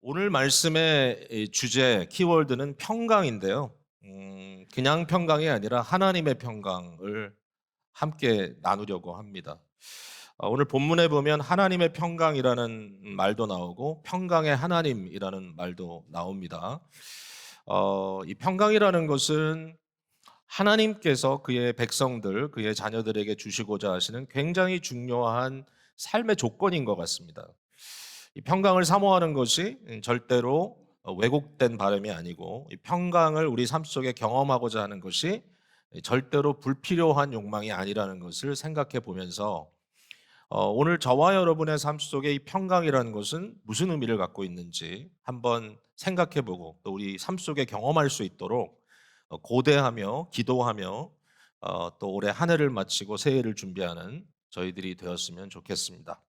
오늘 말씀의 이 주제 키워드는 평강인데요. 그냥 평강이 아니라 하나님의 평강을 함께 나누려고 합니다. 오늘 본문에 보면 하나님의 평강이라는 말도 나오고 평강의 하나님이라는 말도 나옵니다. 이 평강이라는 것은 하나님께서 그의 백성들, 그의 자녀들에게 주시고자 하시는 굉장히 중요한 삶의 조건인 것 같습니다. 이 평강을 사모하는 것이 절대로 왜곡된 바람이 아니고, 이 평강을 우리 삶 속에 경험하고자 하는 것이 절대로 불필요한 욕망이 아니라는 것을 생각해 보면서 오늘 저와 여러분의 삶 속에 이 평강이라는 것은 무슨 의미를 갖고 있는지 한번 생각해 보고, 또 우리 삶 속에 경험할 수 있도록 고대하며 기도하며 또 올해 한 해를 마치고 새해를 준비하는 저희들이 되었으면 좋겠습니다.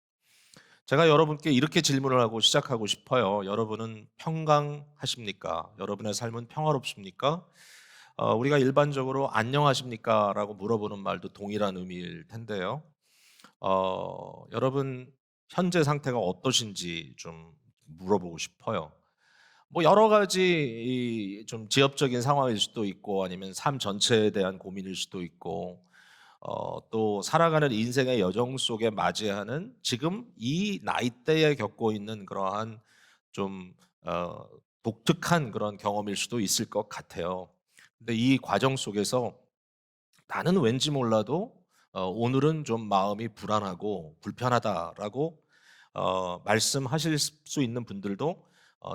제가 여러분께 이렇게 질문을 하고 시작하고 싶어요. 여러분은 평강하십니까? 여러분의 삶은 평화롭습니까? 우리가 일반적으로 안녕하십니까? 라고 물어보는 말도 동일한 의미일 텐데요. 여러분 현재 상태가 어떠신지 좀 물어보고 싶어요. 뭐 여러 가지 좀 지엽적인 상황일 수도 있고, 아니면 삶 전체에 대한 고민일 수도 있고, 또 살아가는 인생의 여정 속에 맞이하는 지금 이 나이대에 겪고 있는 그러한 좀 독특한 그런 경험일 수도 있을 것 같아요. 근데 이 과정 속에서 나는 왠지 몰라도 오늘은 좀 마음이 불안하고 불편하다라고 말씀하실 수 있는 분들도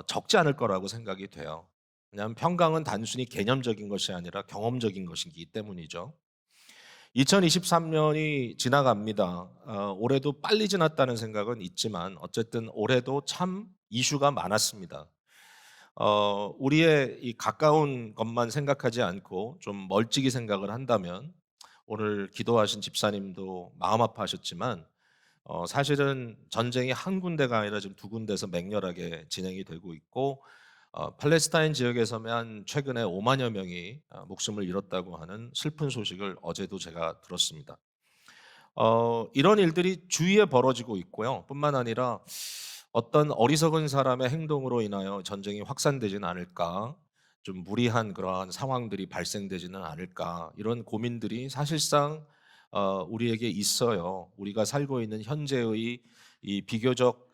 적지 않을 거라고 생각이 돼요. 왜냐하면 평강은 단순히 개념적인 것이 아니라 경험적인 것이기 때문이죠. 2023년이 지나갑니다. 올해도 빨리 지났다는 생각은 있지만 어쨌든 올해도 참 이슈가 많았습니다. 우리의 이 가까운 것만 생각하지 않고 좀 멀찍이 생각을 한다면, 오늘 기도하신 집사님도 마음 아파하셨지만 사실은 전쟁이 한 군데가 아니라 지금 두 군데서 맹렬하게 진행이 되고 있고, 팔레스타인 지역에서만 최근에 5만여 명이 목숨을 잃었다고 하는 슬픈 소식을 어제도 제가 들었습니다. 이런 일들이 주위에 벌어지고 있고요. 뿐만 아니라 어떤 어리석은 사람의 행동으로 인하여 전쟁이 확산되지는 않을까, 좀 무리한 그러한 상황들이 발생되지는 않을까, 이런 고민들이 사실상 우리에게 있어요. 우리가 살고 있는 현재의 이 비교적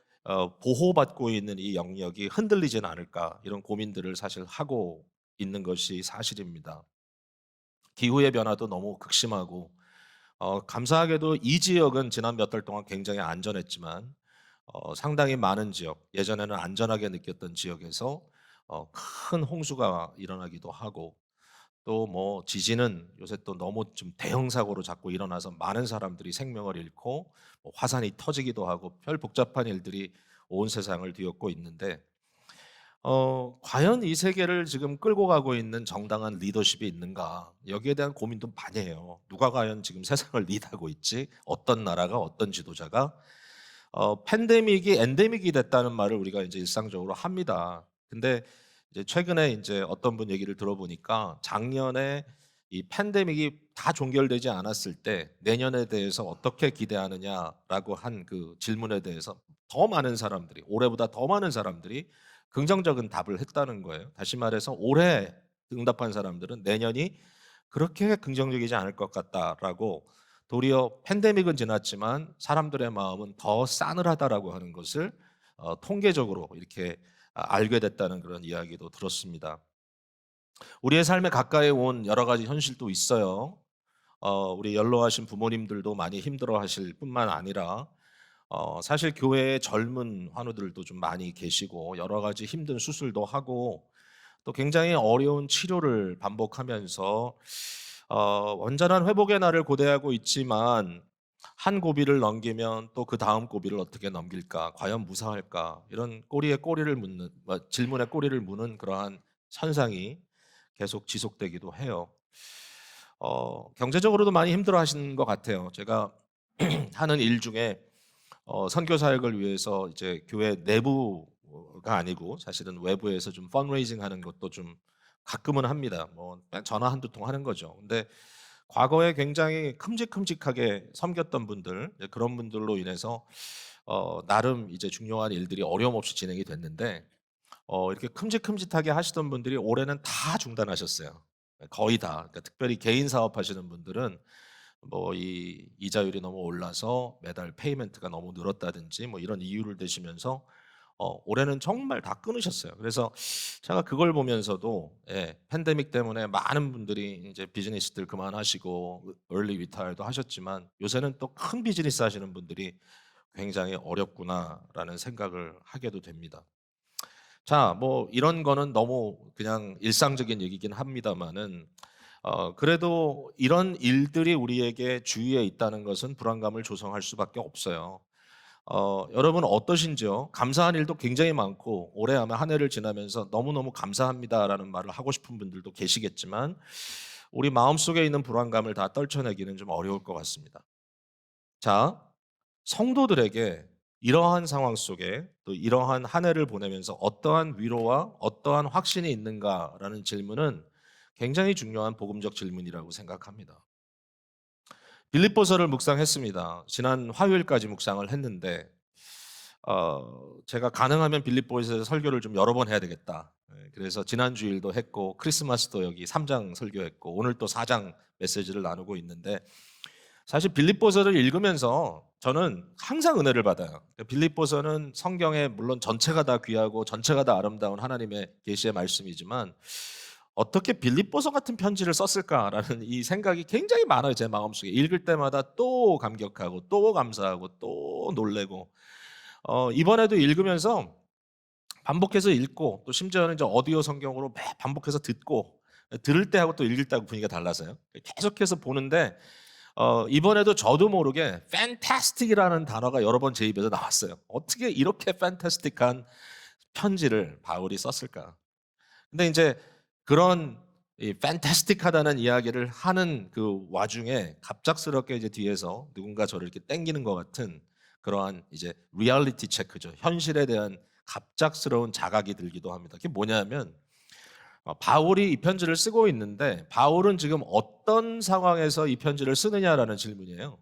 보호받고 있는 이 영역이 흔들리지는 않을까, 이런 고민들을 사실 하고 있는 것이 사실입니다. 기후의 변화도 너무 극심하고, 감사하게도 이 지역은 지난 몇 달 동안 굉장히 안전했지만 상당히 많은 지역, 예전에는 안전하게 느꼈던 지역에서 큰 홍수가 일어나기도 하고, 또 뭐 지진은 요새 또 너무 좀 대형 사고로 자꾸 일어나서 많은 사람들이 생명을 잃고 뭐 화산이 터지기도 하고 별 복잡한 일들이 온 세상을 뒤엎고 있는데, 과연 이 세계를 지금 끌고 가고 있는 정당한 리더십이 있는가? 여기에 대한 고민도 많이 해요. 누가 과연 지금 세상을 리드하고 있지? 어떤 나라가, 어떤 지도자가? 팬데믹이 엔데믹이 됐다는 말을 우리가 이제 일상적으로 합니다. 근데 이제 최근에 이제 어떤 분 얘기를 들어보니까, 작년에 이 팬데믹이 다 종결되지 않았을 때 내년에 대해서 어떻게 기대하느냐라고 한 그 질문에 대해서 더 많은 사람들이, 올해보다 더 많은 사람들이 긍정적인 답을 했다는 거예요. 다시 말해서 올해 응답한 사람들은 내년이 그렇게 긍정적이지 않을 것 같다라고, 도리어 팬데믹은 지났지만 사람들의 마음은 더 싸늘하다라고 하는 것을 통계적으로 이렇게 알게 됐다는 그런 이야기도 들었습니다. 우리의 삶에 가까이 온 여러 가지 현실도 있어요. 우리 연로하신 부모님들도 많이 힘들어하실 뿐만 아니라 사실 교회에 젊은 환우들도 좀 많이 계시고, 여러 가지 힘든 수술도 하고 또 굉장히 어려운 치료를 반복하면서 완전한 회복의 날을 고대하고 있지만, 한 고비를 넘기면 또 그다음 고비를 어떻게 넘길까? 과연 무사할까? 이런 꼬리에 꼬리를 묻는, 질문에 꼬리를 무는 그러한 현상이 계속 지속되기도 해요. 경제적으로도 많이 힘들어하시는 것 같아요. 제가 하는 일 중에 선교 사역을 위해서 이제 교회 내부가 아니고 사실은 외부에서 좀 펀레이징 하는 것도 좀 가끔은 합니다. 뭐 그냥 전화 한두 통 하는 거죠. 근데 과거에 굉장히 큼직큼직하게 섬겼던 분들, 이제 그런 분들로 인해서 나름 이제 중요한 일들이 어려움 없이 진행이 됐는데, 이렇게 큼직큼직하게 하시던 분들이 올해는 다 중단하셨어요. 거의 다. 그러니까 특별히 개인 사업하시는 분들은 뭐 이 이자율이 너무 올라서 매달 페이멘트가 너무 늘었다든지 뭐 이런 이유를 대시면서 올해는 정말 다 끊으셨어요. 그래서 제가 그걸 보면서도 팬데믹 때문에 많은 분들이 이제 비즈니스들 그만하시고 얼리 리타이어도 하셨지만 요새는 또 큰 비즈니스 하시는 분들이 굉장히 어렵구나라는 생각을 하게도 됩니다. 자, 뭐 이런 거는 너무 그냥 일상적인 얘기긴 합니다마는 그래도 이런 일들이 우리에게 주위에 있다는 것은 불안감을 조성할 수밖에 없어요. 여러분 어떠신지요? 감사한 일도 굉장히 많고 올해 아마 한 해를 지나면서 "너무너무 감사합니다."라는 말을 하고 싶은 분들도 계시겠지만 우리 마음속에 있는 불안감을 다 떨쳐내기는 좀 어려울 것 같습니다. 자, 성도들에게 이러한 상황 속에 또 이러한 한 해를 보내면서 어떠한 위로와 어떠한 확신이 있는가라는 질문은 굉장히 중요한 복음적 질문이라고 생각합니다. 빌립보서를 묵상했습니다. 지난 화요일까지 묵상을 했는데 제가 가능하면 빌립보에서 설교를 좀 여러 번 해야 되겠다. 그래서 지난 주일도 했고 크리스마스도 여기 3장 설교했고 오늘 또 4장 메시지를 나누고 있는데 사실 빌립보서를 읽으면서 저는 항상 은혜를 받아요. 빌립보서는 성경에 물론 전체가 다 귀하고 전체가 다 아름다운 하나님의 계시의 말씀이지만 어떻게 빌립보서 같은 편지를 썼을까라는 이 생각이 굉장히 많아요, 제 마음속에. 읽을 때마다 또 감격하고 또 감사하고 또 놀래고 이번에도 읽으면서 반복해서 읽고 또 심지어는 이제 오디오 성경으로 매 반복해서 듣고 들을 때하고 또 읽을 때하고 분위기가 달라서요. 계속해서 보는데 이번에도 저도 모르게 fantastic이라는 단어가 여러 번 제 입에서 나왔어요. 어떻게 이렇게 fantastic한 편지를 바울이 썼을까? 근데 인제 그런 이 fantastic하다는 이야기를 하는 그 와중에 갑작스럽게 이제 뒤에서 누군가 저를 이렇게 땡기는 것 같은 그러한 이제 리얼리티 체크죠. 현실에 대한 갑작스러운 자각이 들기도 합니다. 그게 뭐냐면 바울이 이 편지를 쓰고 있는데 바울은 지금 어떤 상황에서 이 편지를 쓰느냐라는 질문이에요.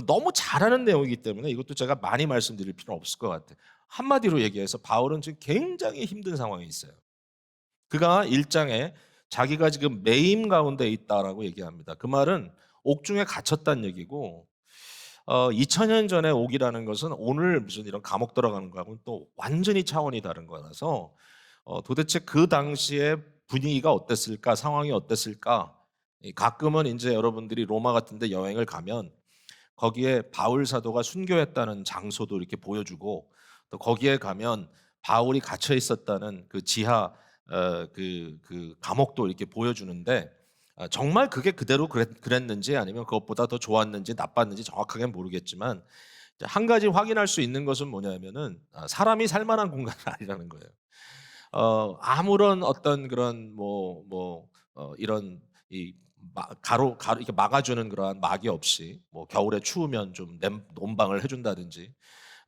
너무 잘하는 내용이기 때문에 이것도 제가 많이 말씀드릴 필요는 없을 것 같아요. 한마디로 얘기해서 바울은 지금 굉장히 힘든 상황에 있어요. 그가 1장에 자기가 지금 매임 가운데 있다라고 얘기합니다. 그 말은 옥중에 갇혔다는 얘기고 2000년 전에 옥이라는 것은 오늘 무슨 이런 감옥 들어가는 거하고는 또 완전히 차원이 다른 거라서 도대체 그 당시에 분위기가 어땠을까? 상황이 어땠을까? 가끔은 인제 여러분들이 로마 같은 데 여행을 가면 거기에 바울 사도가 순교했다는 장소도 이렇게 보여주고 또 거기에 가면 바울이 갇혀 있었다는 그 지하 그 감옥도 이렇게 보여주는데 정말 그게 그대로 그랬는지 아니면 그것보다 더 좋았는지 나빴는지 정확하게는 모르겠지만 이제 한 가지 확인할 수 있는 것은 뭐냐면은 사람이 살 만한 공간은 아니라는 거예요. 아무런 어떤 그런 이런 이 가로 이렇게 막아주는 그러한 막이 없이 뭐 겨울에 추우면 좀 논방을 해 준다든지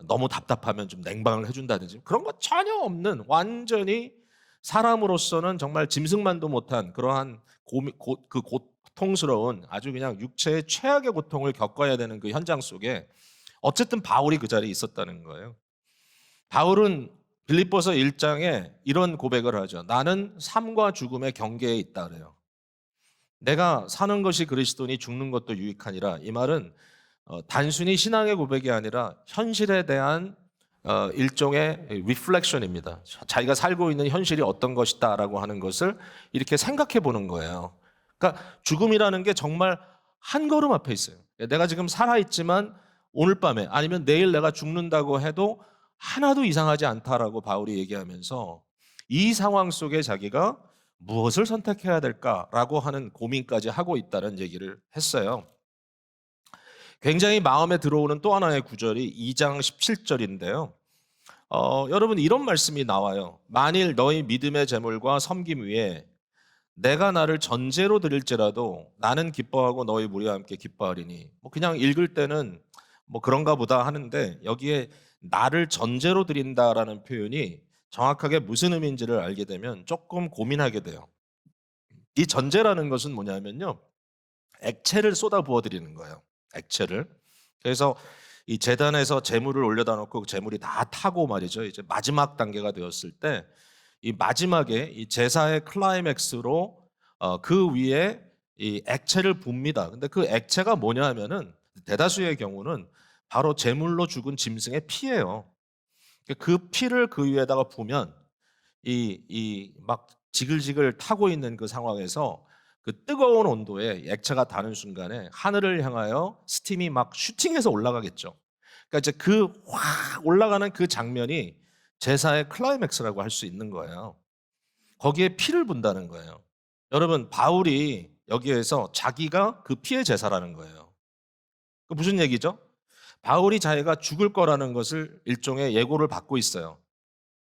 너무 답답하면 좀 냉방을 해 준다든지 그런 거 전혀 없는 완전히 사람으로서는 정말 짐승만도 못한 그러한 그 고통스러운 아주 그냥 육체의 최악의 고통을 겪어야 되는 그 현장 속에 어쨌든 바울이 그 자리에 있었다는 거예요. 바울은 빌립보서 1장에 이런 고백을 하죠. "나는 삶과 죽음의 경계에 있다." 그래요. "내가 사는 것이 그리스도니 죽는 것도 유익하니라." 이 말은 단순히 신앙의 고백이 아니라 현실에 대한 일종의 리플렉션입니다. 자기가 살고 있는 현실이 어떤 것이다라고 하는 것을 이렇게 생각해 보는 거예요. 그러니까 죽음이라는 게 정말 한 걸음 앞에 있어요. 내가 지금 살아 있지만 오늘 밤에 아니면 내일 내가 죽는다고 해도 하나도 이상하지 않다라고 바울이 얘기하면서 이 상황 속에 자기가 무엇을 선택해야 될까라고 하는 고민까지 하고 있다는 얘기를 했어요. 굉장히 마음에 들어오는 또 하나의 구절이 2장 17절인데요. 여러분 이런 말씀이 나와요. "만일 너희 믿음의 제물과 섬김 위에 내가 나를 전제로 드릴지라도 나는 기뻐하고 너희 무리와 함께 기뻐하리니." 뭐 그냥 읽을 때는 뭐 그런가 보다 하는데 여기에 나를 전제로 드린다라는 표현이 정확하게 무슨 의미인지를 알게 되면 조금 고민하게 돼요. 이 전제라는 것은 뭐냐면요. 액체를 쏟아 부어 드리는 거예요. 액체를. 그래서 이 제단에서 제물을 올려다 놓고 그 제물이 다 타고 말이죠. 이제 마지막 단계가 되었을 때 이 마지막에 이 제사의 클라이맥스로 그 위에 이 액체를 붓니다. 근데 그 액체가 뭐냐 하면은 대다수의 경우는 바로 제물로 죽은 짐승의 피예요. 그 피를 그 위에다가 부으면 이 막 지글지글 타고 있는 그 상황에서 그 뜨거운 온도에 액체가 닿는 순간에 하늘을 향하여 스팀이 막 슈팅해서 올라가겠죠. 그러니까 이제 그 확 올라가는 그 장면이 제사의 클라이맥스라고 할 수 있는 거예요. 거기에 피를 분다는 거예요. 여러분, 바울이 여기에서 자기가 그 피의 제사라는 거예요. 그 무슨 얘기죠? 바울이 자기가 죽을 거라는 것을 일종의 예고를 받고 있어요.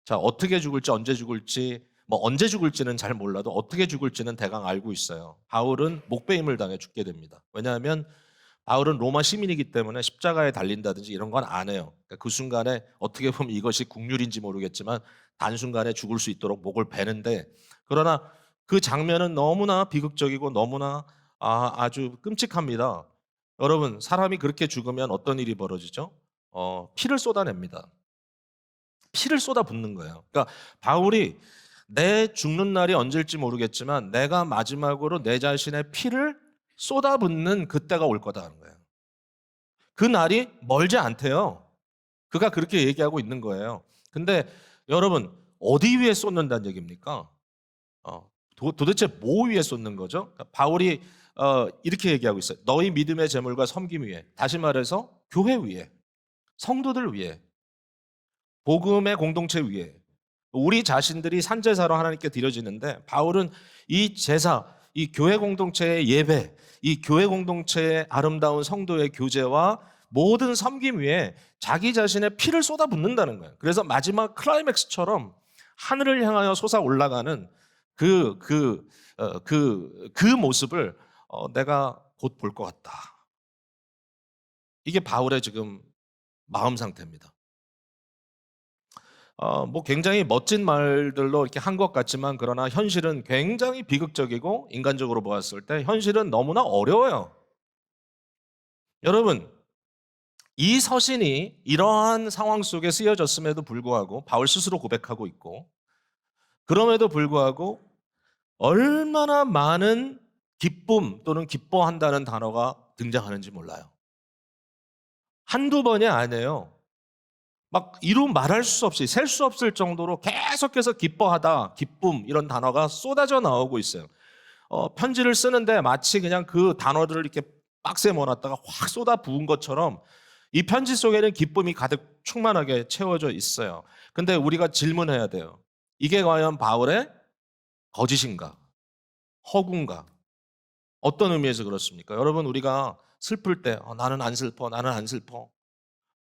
자, 어떻게 죽을지, 언제 죽을지, 뭐 언제 죽을지는 잘 몰라도 어떻게 죽을지는 대강 알고 있어요. 바울은 목배임을 당해 죽게 됩니다. 왜냐하면 바울은 로마 시민이기 때문에 십자가에 달린다든지 이런 건 안 해요. 그러니까 그 순간에 어떻게 보면 이것이 국률인지 모르겠지만 단순간에 죽을 수 있도록 목을 베는데, 그러나 그 장면은 너무나 비극적이고 너무나 아주 끔찍합니다. 여러분, 사람이 그렇게 죽으면 어떤 일이 벌어지죠? 피를 쏟아냅니다. 피를 쏟아붓는 거예요. 그러니까 바울이 내 죽는 날이 언제일지 모르겠지만 내가 마지막으로 내 자신의 피를 쏟아붓는 그때가 올 거다는 거예요. 그 날이 멀지 않대요. 그가 그렇게 얘기하고 있는 거예요. 근데 여러분, 어디 위에 쏟는다는 얘기입니까? 도대체 뭐 위에 쏟는 거죠? 그러니까 바울이 이렇게 얘기하고 있어요. 너희 믿음의 재물과 섬김 위에, 다시 말해서 교회 위에, 성도들 위에, 복음의 공동체 위에, 우리 자신들이 산제사로 하나님께 드려지는데, 바울은 이 제사, 이 교회 공동체의 예배, 이 교회 공동체의 아름다운 성도의 교제와 모든 섬김 위에 자기 자신의 피를 쏟아붓는다는 거예요. 그래서 마지막 클라이맥스처럼 하늘을 향하여 솟아 올라가는 그 모습을 내가 곧 볼 것 같다. 이게 바울의 지금 마음 상태입니다. 뭐 굉장히 멋진 말들로 이렇게 한 것 같지만, 그러나 현실은 굉장히 비극적이고 인간적으로 보았을 때 현실은 너무나 어려워요. 여러분, 이 서신이 이러한 상황 속에 쓰여졌음에도 불구하고 바울 스스로 고백하고 있고, 그럼에도 불구하고 얼마나 많은 기쁨 또는 기뻐한다는 단어가 등장하는지 몰라요. 한두 번이 아니에요. 막 이루 말할 수 없이 셀 수 없을 정도로 계속해서 기뻐하다, 기쁨 이런 단어가 쏟아져 나오고 있어요. 편지를 쓰는데 마치 그냥 그 단어들을 이렇게 박스에 넣어놨다가 확 쏟아 부은 것처럼 이 편지 속에는 기쁨이 가득 충만하게 채워져 있어요. 근데 우리가 질문해야 돼요. 이게 과연 바울의 거짓인가? 허구인가? 어떤 의미에서 그렇습니까? 여러분, 우리가 슬플 때 나는 안 슬퍼, 나는 안 슬퍼.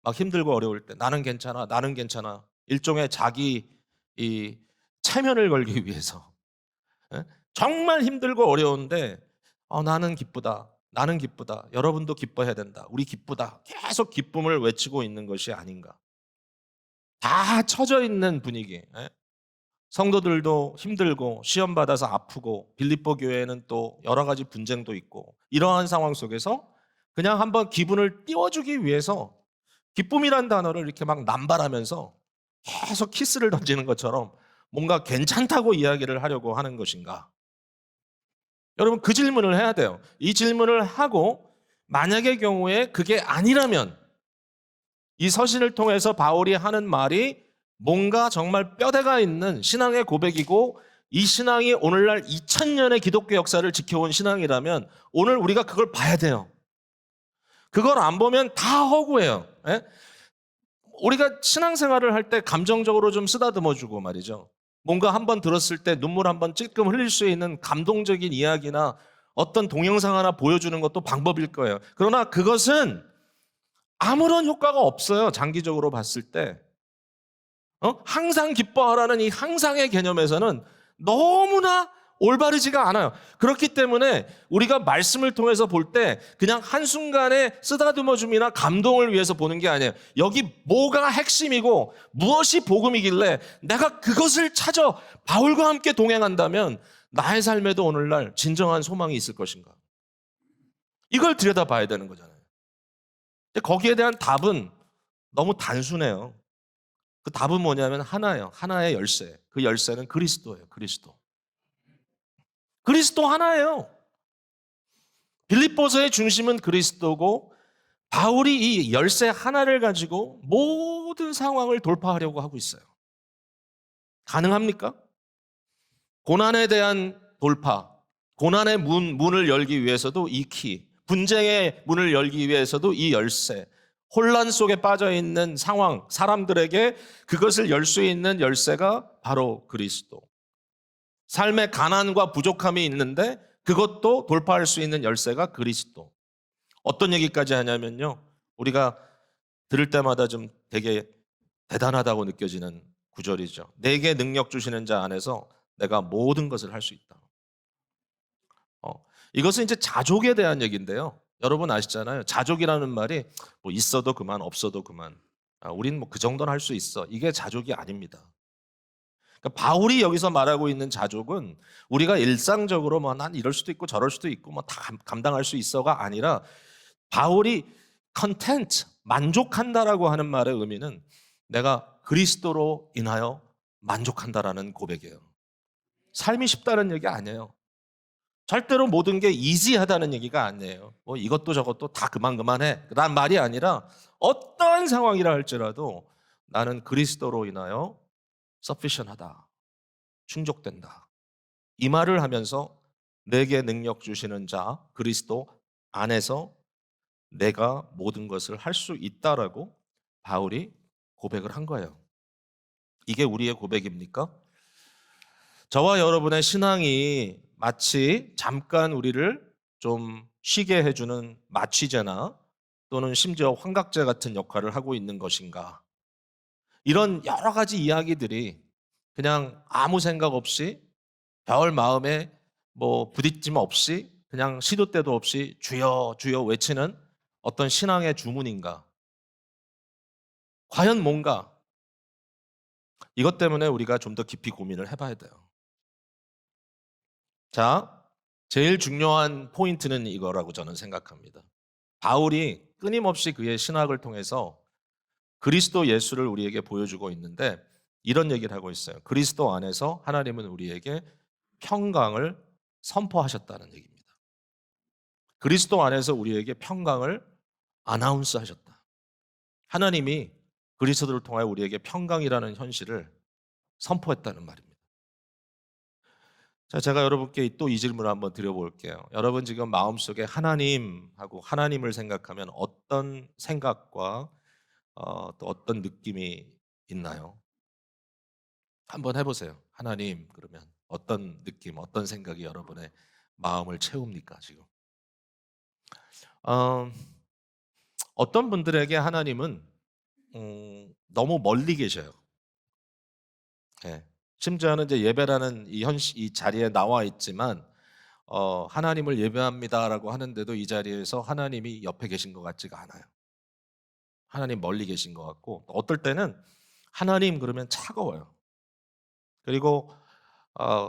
막 힘들고 어려울 때 나는 괜찮아, 나는 괜찮아. 일종의 자기 이 체면을 걸기 위해서, 예? 정말 힘들고 어려운데 나는 기쁘다, 나는 기쁘다, 여러분도 기뻐해야 된다, 우리 기쁘다, 계속 기쁨을 외치고 있는 것이 아닌가. 다 처져 있는 분위기. 예? 성도들도 힘들고 시험 받아서 아프고 빌립보 교회에는 또 여러 가지 분쟁도 있고, 이러한 상황 속에서 그냥 한번 기분을 띄워주기 위해서 기쁨이란 단어를 이렇게 막 남발하면서 계속 키스를 던지는 것처럼 뭔가 괜찮다고 이야기를 하려고 하는 것인가? 여러분, 그 질문을 해야 돼요. 이 질문을 하고 만약의 경우에 그게 아니라면 이 서신을 통해서 바울이 하는 말이 뭔가 정말 뼈대가 있는 신앙의 고백이고, 이 신앙이 오늘날 2000년의 기독교 역사를 지켜온 신앙이라면 오늘 우리가 그걸 봐야 돼요. 그걸 안 보면 다 허구예요. 예? 우리가 신앙생활을 할 때 감정적으로 좀 쓰다듬어주고 말이죠. 뭔가 한번 들었을 때 눈물 한번 찔끔 흘릴 수 있는 감동적인 이야기나 어떤 동영상 하나 보여주는 것도 방법일 거예요. 그러나 그것은 아무런 효과가 없어요. 장기적으로 봤을 때. 항상 기뻐하라는 이 항상의 개념에서는 너무나 올바르지가 않아요. 그렇기 때문에 우리가 말씀을 통해서 볼 때 그냥 한순간에 쓰다듬어줌이나 감동을 위해서 보는 게 아니에요. 여기 뭐가 핵심이고 무엇이 복음이길래 내가 그것을 찾아 바울과 함께 동행한다면 나의 삶에도 오늘날 진정한 소망이 있을 것인가. 이걸 들여다봐야 되는 거잖아요. 근데 거기에 대한 답은 너무 단순해요. 그 답은 뭐냐면 하나예요. 하나의 열쇠. 그 열쇠는 그리스도예요. 그리스도. 그리스도 하나예요. 빌립보서의 중심은 그리스도고 바울이 이 열쇠 하나를 가지고 모든 상황을 돌파하려고 하고 있어요. 가능합니까? 고난에 대한 돌파, 고난의 문을 열기 위해서도 이 키, 분쟁의 문을 열기 위해서도 이 열쇠, 혼란 속에 빠져 있는 상황, 사람들에게 그것을 열 수 있는 열쇠가 바로 그리스도. 삶의 가난과 부족함이 있는데 그것도 돌파할 수 있는 열쇠가 그리스도. 어떤 얘기까지 하냐면요. 우리가 들을 때마다 좀 되게 대단하다고 느껴지는 구절이죠. 내게 능력 주시는 자 안에서 내가 모든 것을 할 수 있다. 어, 이것은 이제 자족에 대한 얘기인데요. 여러분 아시잖아요. 자족이라는 말이 뭐 있어도 그만, 없어도 그만. 우린 뭐 그 정도는 할 수 있어. 이게 자족이 아닙니다. 그러니까 바울이 여기서 말하고 있는 자족은 우리가 일상적으로 뭐 난 이럴 수도 있고 저럴 수도 있고 뭐 다 감당할 수 있어가 아니라 바울이 content, 만족한다라고 하는 말의 의미는 내가 그리스도로 인하여 만족한다라는 고백이에요. 삶이 쉽다는 얘기 아니에요. 절대로 모든 게 이지하다는 얘기가 아니에요. 뭐 이것도 저것도 다 그만해. 란 말이 아니라 어떠한 상황이라 할지라도 나는 그리스도로 인하여 sufficient하다. 충족된다. 이 말을 하면서 내게 능력 주시는 자 그리스도 안에서 내가 모든 것을 할 수 있다라고 바울이 고백을 한 거예요. 이게 우리의 고백입니까? 저와 여러분의 신앙이 마치 잠깐 우리를 좀 쉬게 해주는 마취제나 또는 심지어 환각제 같은 역할을 하고 있는 것인가? 이런 여러 가지 이야기들이 그냥 아무 생각 없이 별 마음에 뭐 부딪힘 없이 그냥 시도 때도 없이 주여 주여 외치는 어떤 신앙의 주문인가? 과연 뭔가 이것 때문에 우리가 좀 더 깊이 고민을 해봐야 돼요. 자, 제일 중요한 포인트는 이거라고 저는 생각합니다. 바울이 끊임없이 그의 신학을 통해서 그리스도 예수를 우리에게 보여주고 있는데 이런 얘기를 하고 있어요. 그리스도 안에서 하나님은 우리에게 평강을 선포하셨다는 얘기입니다. 그리스도 안에서 우리에게 평강을 아나운스 하셨다. 하나님이 그리스도를 통하여 우리에게 평강이라는 현실을 선포했다는 말입니다. 자, 제가 여러분께 또 이 질문을 한번 드려볼게요. 여러분 지금 마음속에 하나님하고 하나님을 생각하면 어떤 생각과 또 어떤 느낌이 있나요? 한번 해보세요. 하나님 그러면 어떤 느낌, 어떤 생각이 여러분의 마음을 채웁니까 지금? 어, 어떤 분들에게 하나님은 너무 멀리 계셔요. 예. 심지어는 이제 예배라는 이 자리에 나와 있지만 하나님을 예배합니다라고 하는데도 이 자리에서 하나님이 옆에 계신 것 같지가 않아요. 하나님 멀리 계신 것 같고 어떨 때는 하나님 그러면 차가워요. 그리고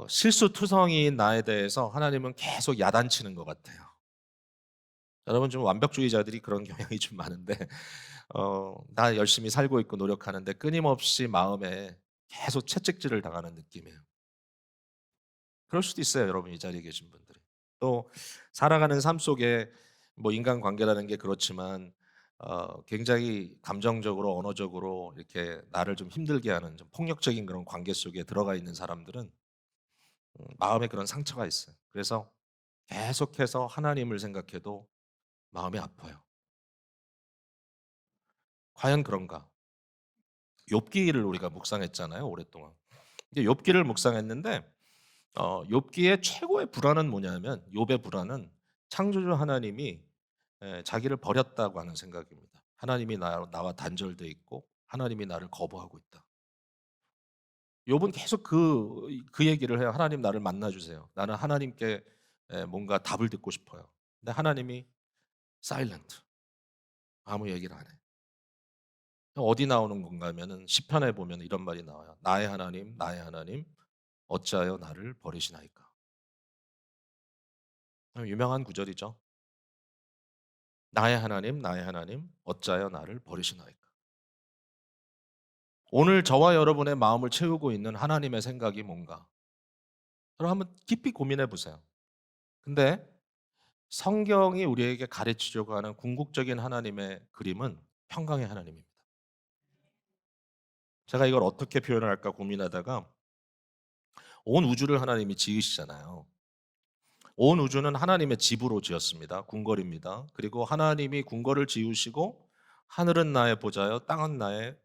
실수투성이인 나에 대해서 하나님은 계속 야단치는 것 같아요. 여러분 좀 완벽주의자들이 그런 경향이 좀 많은데 나 열심히 살고 있고 노력하는데 끊임없이 마음에 계속 채찍질을 당하는 느낌이에요. 그럴 수도 있어요, 여러분 이 자리에 계신 분들이. 또 살아가는 삶 속에 뭐 인간관계라는 게 그렇지만 굉장히 감정적으로 언어적으로 이렇게 나를 좀 힘들게 하는 좀 폭력적인 그런 관계 속에 들어가 있는 사람들은 마음에 그런 상처가 있어요. 그래서 계속해서 하나님을 생각해도 마음이 아파요. 과연 그런가? 욥기를 우리가 묵상했잖아요, 오랫동안. 근데 욥기를 묵상했는데 욥기의 최고의 불안은 뭐냐면 욥의 불안은 창조주 하나님이 자기를 버렸다고 하는 생각입니다. 하나님이 나와 단절돼 있고 하나님이 나를 거부하고 있다. 욥은 계속 그 얘기를 해요. 하나님 나를 만나 주세요. 나는 하나님께 뭔가 답을 듣고 싶어요. 근데 하나님이 사일런트. 아무 얘기를 안 해. 어디 나오는 건가 하면은 시편에 보면 이런 말이 나와요. 나의 하나님, 어찌하여 나를 버리시나이까. 유명한 구절이죠. 나의 하나님, 어찌하여 나를 버리시나이까. 오늘 저와 여러분의 마음을 채우고 있는 하나님의 생각이 뭔가? 여러분 한번 깊이 고민해 보세요. 근데 성경이 우리에게 가르치려고 하는 궁극적인 하나님의 그림은 평강의 하나님입니다. 제가 이걸 어떻게 표현을 할까 고민하다가 온 우주를 하나님이 지으시잖아요. 온 우주는 하나님의 집으로 지었습니다. 궁궐입니다. 그리고 하나님이 궁궐을 지으시고 하늘은 나의 보좌요, 땅은 나의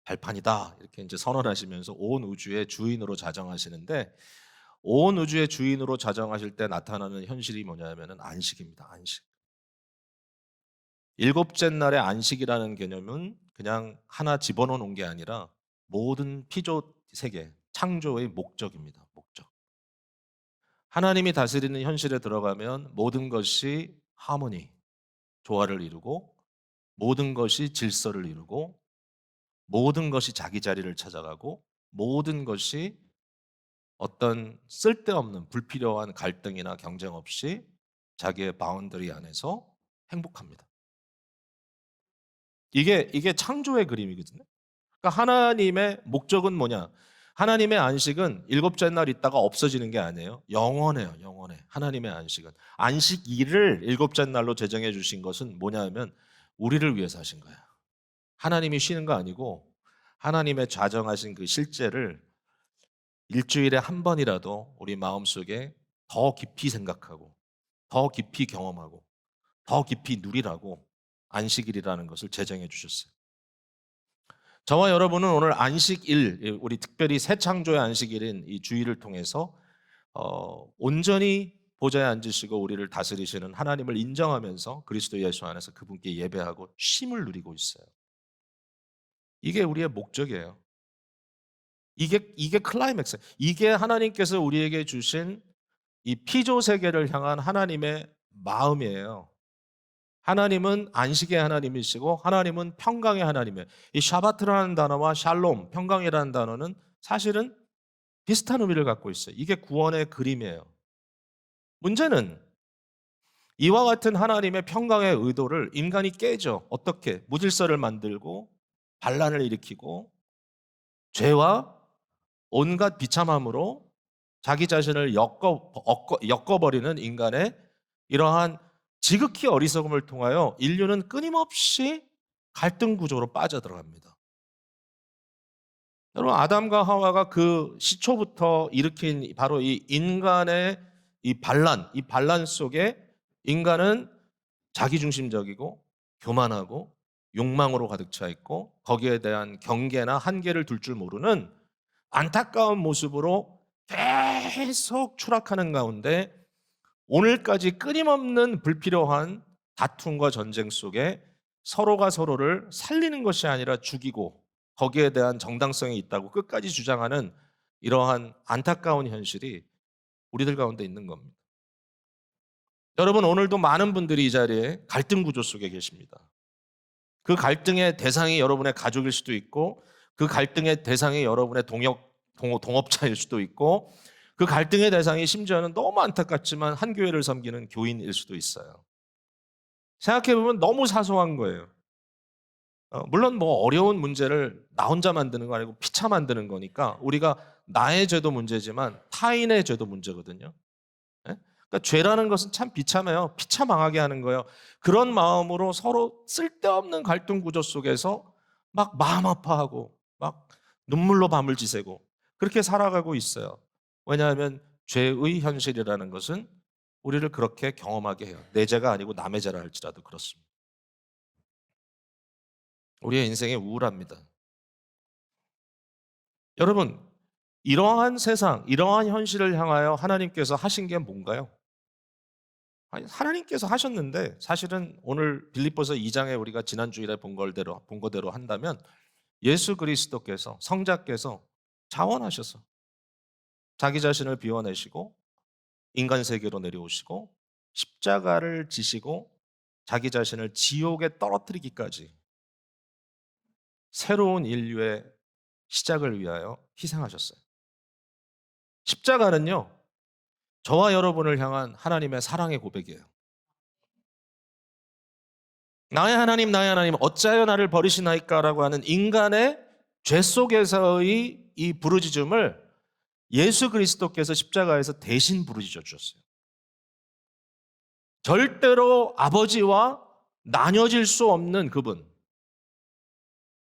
발판이다. 이렇게 이제 선언하시면서 온 우주의 주인으로 자정하시는데 온 우주의 주인으로 자정하실 때 나타나는 현실이 뭐냐면은 안식입니다. 안식. 일곱째 날의 안식이라는 개념은 그냥 하나 집어넣어 놓은 게 아니라 모든 피조 세계, 창조의 목적입니다. 목적. 하나님이 다스리는 현실에 들어가면 모든 것이 하모니, 조화를 이루고 모든 것이 질서를 이루고 모든 것이 자기 자리를 찾아가고 모든 것이 어떤 쓸데없는 불필요한 갈등이나 경쟁 없이 자기의 바운더리 안에서 행복합니다. 이게 창조의 그림이거든요. 그러니까 하나님의 목적은 뭐냐? 하나님의 안식은 일곱째 날 있다가 없어지는 게 아니에요. 영원해요, 영원해. 하나님의 안식은. 안식일을 일곱째 날로 제정해 주신 것은 뭐냐면 우리를 위해서 하신 거야. 하나님이 쉬는 거 아니고 하나님의 좌정하신 그 실제를 일주일에 한 번이라도 우리 마음속에 더 깊이 생각하고 더 깊이 경험하고 더 깊이 누리라고 안식일이라는 것을 제정해 주셨어요. 저와 여러분은 오늘 안식일, 우리 특별히 새 창조의 안식일인 이 주일을 통해서 온전히 보좌에 앉으시고 우리를 다스리시는 하나님을 인정하면서 그리스도 예수 안에서 그분께 예배하고 쉼을 누리고 있어요. 이게 우리의 목적이에요. 이게 클라이맥스. 이게 하나님께서 우리에게 주신 이 피조 세계를 향한 하나님의 마음이에요. 하나님은 안식의 하나님이시고 하나님은 평강의 하나님이에요. 이 샤바트라는 단어와 샬롬, 평강이라는 단어는 사실은 비슷한 의미를 갖고 있어요. 이게 구원의 그림이에요. 문제는 이와 같은 하나님의 평강의 의도를 인간이 깨죠. 어떻게? 무질서를 만들고 반란을 일으키고 죄와 온갖 비참함으로 자기 자신을 엮어버리는 인간의 이러한 지극히 어리석음을 통하여 인류는 끊임없이 갈등 구조로 빠져들어갑니다. 여러분, 아담과 하와가 그 시초부터 일으킨 바로 이 인간의 이 반란 속에 인간은 자기중심적이고 교만하고 욕망으로 가득 차 있고 거기에 대한 경계나 한계를 둘 줄 모르는 안타까운 모습으로 계속 추락하는 가운데 오늘까지 끊임없는 불필요한 다툼과 전쟁 속에 서로가 서로를 살리는 것이 아니라 죽이고 거기에 대한 정당성이 있다고 끝까지 주장하는 이러한 안타까운 현실이 우리들 가운데 있는 겁니다. 여러분, 오늘도 많은 분들이 이 자리에 갈등 구조 속에 계십니다. 그 갈등의 대상이 여러분의 가족일 수도 있고 그 갈등의 대상이 여러분의 동업자일 수도 있고 그 갈등의 대상이 심지어는 너무 안타깝지만 한 교회를 섬기는 교인일 수도 있어요. 생각해보면 너무 사소한 거예요. 물론 뭐 어려운 문제를 나 혼자 만드는 거 아니고 피차 만드는 거니까 우리가 나의 죄도 문제지만 타인의 죄도 문제거든요. 예? 그러니까 죄라는 것은 참 비참해요. 피차망하게 하는 거예요. 그런 마음으로 서로 쓸데없는 갈등 구조 속에서 막 마음 아파하고 막 눈물로 밤을 지새고 그렇게 살아가고 있어요. 왜냐하면 죄의 현실이라는 것은 우리를 그렇게 경험하게 해요. 내 죄가 아니고 남의 죄라 할지라도 그렇습니다. 우리의 인생이 우울합니다. 여러분, 이러한 세상, 이러한 현실을 향하여 하나님께서 하신 게 뭔가요? 아니, 하나님께서 하셨는데 사실은 오늘 빌립보서 2장에 우리가 지난 주일에 본 거대로 한다면 예수 그리스도께서 성자께서 자원하셔서 자기 자신을 비워내시고 인간 세계로 내려오시고 십자가를 지시고 자기 자신을 지옥에 떨어뜨리기까지 새로운 인류의 시작을 위하여 희생하셨어요. 십자가는요, 저와 여러분을 향한 하나님의 사랑의 고백이에요. 나의 하나님, 나의 하나님, 어찌하여 나를 버리시나이까라고 하는 인간의 죄 속에서의 이 부르짖음을 예수 그리스도께서 십자가에서 대신 부르짖어 주셨어요. 절대로 아버지와 나뉘어질 수 없는 그분,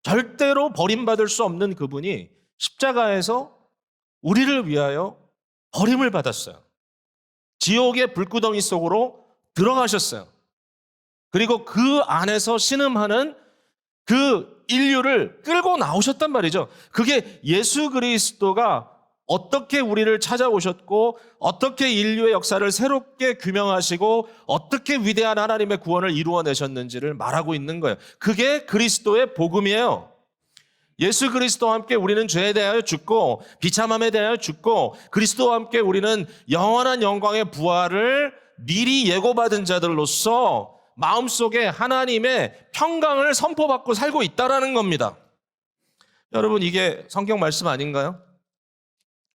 절대로 버림받을 수 없는 그분이 십자가에서 우리를 위하여 버림을 받았어요. 지옥의 불구덩이 속으로 들어가셨어요. 그리고 그 안에서 신음하는 그 인류를 끌고 나오셨단 말이죠. 그게 예수 그리스도가 어떻게 우리를 찾아오셨고 어떻게 인류의 역사를 새롭게 규명하시고 어떻게 위대한 하나님의 구원을 이루어내셨는지를 말하고 있는 거예요. 그게 그리스도의 복음이에요. 예수 그리스도와 함께 우리는 죄에 대하여 죽고 비참함에 대하여 죽고 그리스도와 함께 우리는 영원한 영광의 부활을 미리 예고받은 자들로서 마음속에 하나님의 평강을 선포받고 살고 있다라는 겁니다. 여러분, 이게 성경 말씀 아닌가요?